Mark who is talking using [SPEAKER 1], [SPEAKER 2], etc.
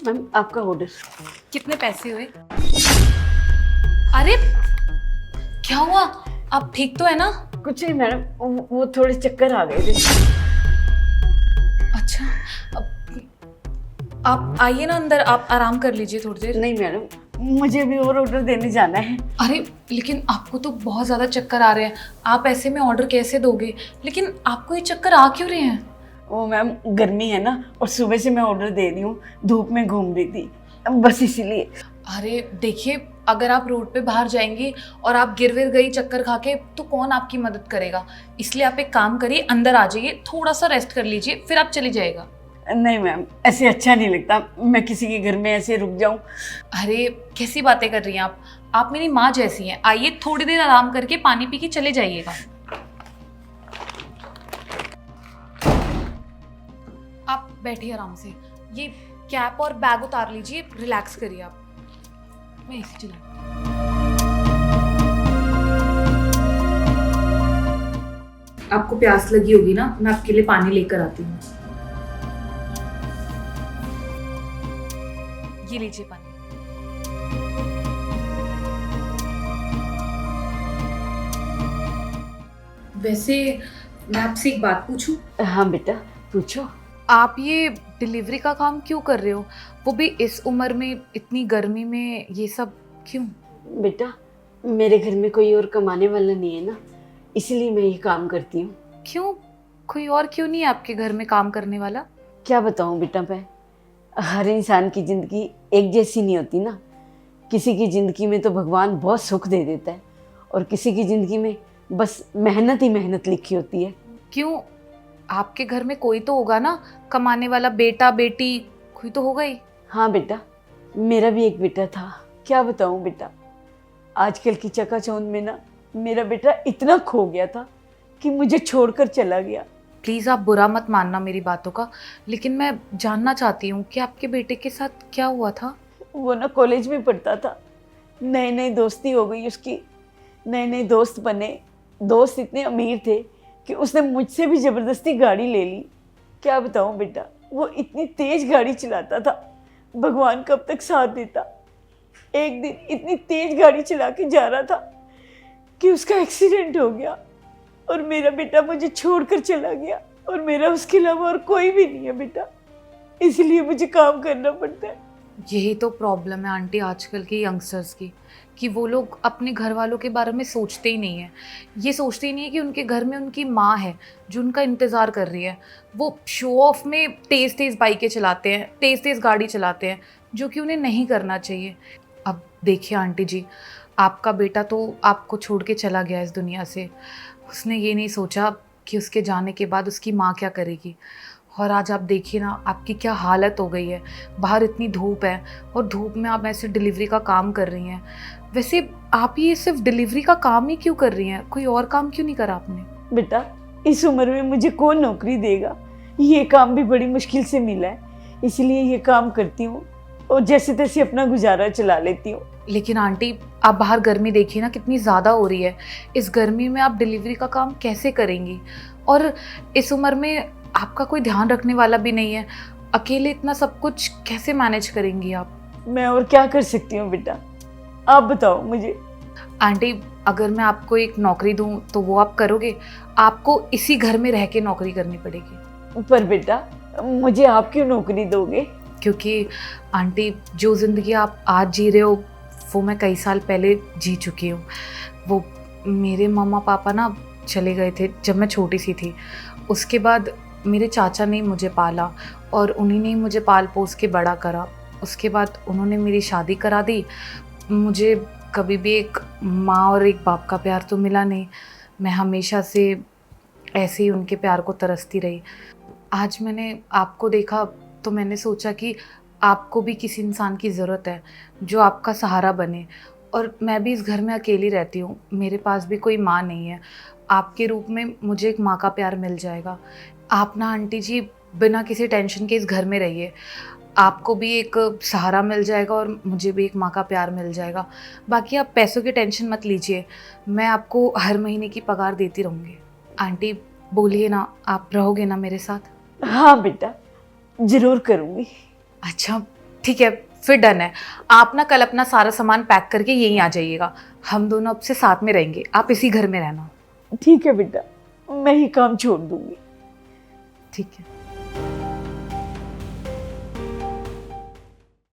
[SPEAKER 1] Ma'am आपका order.
[SPEAKER 2] कितने पैसे हुए? अरे क्या हुआ? आप ठीक तो है ना?
[SPEAKER 1] कुछ नहीं मैडम, वो थोड़े चक्कर आ गए थे।
[SPEAKER 2] अच्छा, आप आइए ना अंदर, आप आराम कर लीजिए थोड़ी देर।
[SPEAKER 1] नहीं मैडम, मुझे अभी और ऑर्डर देने जाना है।
[SPEAKER 2] अरे लेकिन आपको तो बहुत ज़्यादा चक्कर आ रहे हैं, आप ऐसे में ऑर्डर कैसे दोगे? लेकिन आपको ये चक्कर आ क्यों रहे हैं?
[SPEAKER 1] वो मैम गर्मी है ना, और सुबह से मैं ऑर्डर दे रही हूँ, धूप में घूम रही थी, बस इसीलिए।
[SPEAKER 2] अरे देखिए, अगर आप रोड पे बाहर जाएंगी और आप गिर विर गई चक्कर खा के तो कौन आपकी मदद करेगा? इसलिए आप एक काम करिए, अंदर आ जाइए, थोड़ा सा रेस्ट कर लीजिए, फिर आप चली जाएगा।
[SPEAKER 1] नहीं मैम, ऐसे अच्छा नहीं लगता, मैं किसी के घर में ऐसे रुक जाऊं।
[SPEAKER 2] अरे कैसी बातें कर रही हैं आप मेरी माँ जैसी हैं। आइए थोड़ी देर आराम करके पानी पी के चले जाइएगा। आप बैठिए आराम से, ये कैप और बैग उतार लीजिए, रिलैक्स करिए आप। मैं इसी चला। आपको प्यास लगी होगी ना, मैं आपके लिए पानी लेकर आती हूँ। ये लीजिए पानी। वैसे मैं आपसे एक बात पूछूं?
[SPEAKER 1] हाँ बेटा पूछो।
[SPEAKER 2] आप ये डिलीवरी का काम क्यों कर रहे हो? वो भी इस उम्र में, इतनी गर्मी में, ये सब क्यों?
[SPEAKER 1] बेटा मेरे घर में कोई और कमाने वाला नहीं है ना, इसलिए मैं ये काम करती हूँ।
[SPEAKER 2] क्यों? कोई और क्यों नहीं है आपके घर में काम करने वाला?
[SPEAKER 1] क्या बताऊँ बेटा, मैं हर इंसान की ज़िंदगी एक जैसी नहीं होती ना। किसी की ज़िंदगी में तो भगवान बहुत सुख दे देता है, और किसी की ज़िंदगी में बस मेहनत ही मेहनत लिखी होती है।
[SPEAKER 2] क्यों? आपके घर में कोई तो होगा ना कमाने वाला, बेटा बेटी कोई तो होगा ही।
[SPEAKER 1] हाँ बेटा, मेरा भी एक बेटा था। क्या बताऊँ बेटा, आजकल की चकाचौंध में ना मेरा बेटा इतना खो गया था कि मुझे छोड़कर चला गया।
[SPEAKER 2] प्लीज़ आप बुरा मत मानना मेरी बातों का, लेकिन मैं जानना चाहती हूँ कि आपके बेटे के साथ क्या हुआ था?
[SPEAKER 1] वो ना कॉलेज में पढ़ता था, नई नई दोस्ती हो गई उसकी, नए नए दोस्त बने। दोस्त इतने अमीर थे कि उसने मुझसे भी ज़बरदस्ती गाड़ी ले ली। क्या बताऊँ बेटा, वो इतनी तेज़ गाड़ी चलाता था, भगवान कब तक साथ देता। एक दिन इतनी तेज़ गाड़ी चला के जा रहा था कि उसका एक्सीडेंट हो गया, और मेरा बेटा मुझे छोड़कर चला गया, और मेरा उसके अलावा और कोई भी नहीं है बेटा, इसलिए मुझे काम करना पड़ता है।
[SPEAKER 2] यही तो प्रॉब्लम है आंटी आजकल के यंगस्टर्स की, कि वो लोग अपने घर वालों के बारे में सोचते ही नहीं है। ये सोचते ही नहीं है कि उनके घर में उनकी माँ है जो उनका इंतज़ार कर रही है। वो शो ऑफ में तेज़ तेज़ बाइकें चलाते हैं, तेज़ तेज़ गाड़ी चलाते हैं, जो कि उन्हें नहीं करना चाहिए। अब देखिए आंटी जी, आपका बेटा तो आपको छोड़ के चला गया इस दुनिया से। उसने ये नहीं सोचा कि उसके जाने के बाद उसकी माँ क्या करेगी। और आज आप देखिए ना, आपकी क्या हालत हो गई है। बाहर इतनी धूप है और धूप में आप ऐसे डिलीवरी का काम कर रही हैं। वैसे आप ये सिर्फ डिलीवरी का काम ही क्यों कर रही हैं? कोई और काम क्यों नहीं करा आपने?
[SPEAKER 1] बेटा इस उम्र में मुझे कौन नौकरी देगा, ये काम भी बड़ी मुश्किल से मिला है, इसलिए ये काम करती हूँ और जैसे तैसे अपना गुजारा चला लेती हूँ।
[SPEAKER 2] लेकिन आंटी आप बाहर गर्मी देखिए ना, कितनी ज़्यादा हो रही है। इस गर्मी में आप डिलीवरी का काम कैसे करेंगी? और इस उम्र में आपका कोई ध्यान रखने वाला भी नहीं है, अकेले इतना सब कुछ कैसे मैनेज करेंगी आप?
[SPEAKER 1] मैं और क्या कर सकती हूँ बेटा, आप बताओ मुझे।
[SPEAKER 2] आंटी अगर मैं आपको एक नौकरी दूं तो वो आप करोगे? आपको इसी घर में रह के नौकरी करनी पड़ेगी।
[SPEAKER 1] पर बेटा मुझे आप क्यों नौकरी दोगे?
[SPEAKER 2] क्योंकि आंटी जो ज़िंदगी आप आज जी रहे हो वो मैं कई साल पहले जी चुकी हूँ। वो मेरे मम्मा पापा ना चले गए थे जब मैं छोटी सी थी। उसके बाद मेरे चाचा ने मुझे पाला और उन्हीं ने मुझे पाल पोस के बड़ा करा। उसके बाद उन्होंने मेरी शादी करा दी। मुझे कभी भी एक माँ और एक बाप का प्यार तो मिला नहीं। मैं हमेशा से ऐसे ही उनके प्यार को तरसती रही। आज मैंने आपको देखा तो मैंने सोचा कि आपको भी किसी इंसान की ज़रूरत है जो आपका सहारा बने। और मैं भी इस घर में अकेली रहती हूँ, मेरे पास भी कोई माँ नहीं है। आपके रूप में मुझे एक माँ का प्यार मिल जाएगा। आप ना आंटी जी बिना किसी टेंशन के इस घर में रहिए, आपको भी एक सहारा मिल जाएगा और मुझे भी एक माँ का प्यार मिल जाएगा। बाकी आप पैसों की टेंशन मत लीजिए, मैं आपको हर महीने की पगार देती रहूँगी। आंटी बोलिए ना, आप रहोगे ना मेरे साथ?
[SPEAKER 1] हाँ बेटा, जरूर करूँगी।
[SPEAKER 2] अच्छा ठीक है, फिर डन है। आप ना कल अपना सारा सामान पैक करके यहीं आ जाइएगा, हम दोनों अब से साथ में रहेंगे, आप इसी घर में रहना।
[SPEAKER 1] ठीक है बेटा, मैं ही काम छोड़ दूंगी।
[SPEAKER 2] ठीक है।